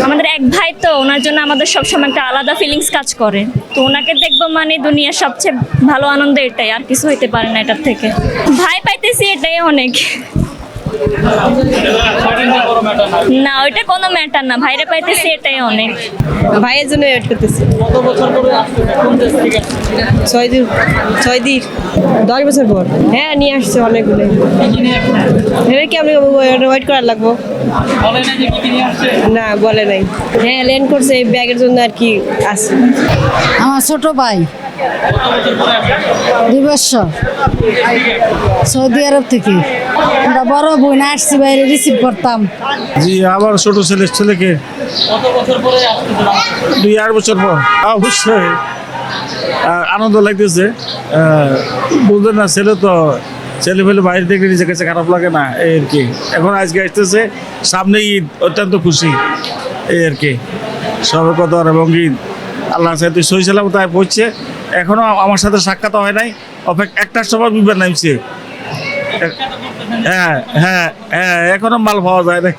আমাদের এক ভাই, তো ওনার জন্য আমাদের সবসময় একটা আলাদা ফিলিংস কাজ করে। তো ওনাকে দেখবো মানে দুনিয়ার সবচেয়ে ভালো আনন্দ এটাই, আর কিছু হইতে পারে না এটার থেকে। ভাই পাইতেছি এটাই অনেক। না, ওইটা কোনো ম্যাটার না, ভাইরে পাইতেছি এটাই অনেক। ভাইয়ের জন্য ওয়েট করতেছি। কত বছর ধরে আসছে কোন দেশ থেকে? 6 দিন 10 বছর পর। হ্যাঁ, নিয়ে আসছে অনেকগুলো। কি নিয়ে আসছে? এবার কি আমি ওয়েট করার লাগবো? বলে না যে কি নিয়ে আসছে? না, বলে নাই। হ্যাঁ, ল্যান্ড করছে এই ব্যাগের জন্য আর কি আছে। আমার ছোট ভাই কত বছর পরে আসছে? 2 বছর সৌদি আরব থেকে। আমরা বড় বোন আসছি, বাইরে রিসিভ করতাম। জি, আবার ছোট ছেলেকে কত বছর পরে আসছে? 2-8 বছর পর অবশ্যই আনন্দ লাগতেছে। বুঝলেন না, ছেলে ফেলে বাইরে থেকে নিজের কাছে খারাপ লাগে না, এই আর কি। এখন আজকে আসতেছে, সামনে ঈদ, অত্যন্ত খুশি, এই আর কি। সবে কদর এবং ঈদ আল্লাহ সাথে সই সালাম তাই পড়ছে। এখনো আমার সাথে সাক্ষাৎ হয় নাই, একটার সময় বিমান নামছে। হ্যাঁ, এখনো মাল পাওয়া যায় না।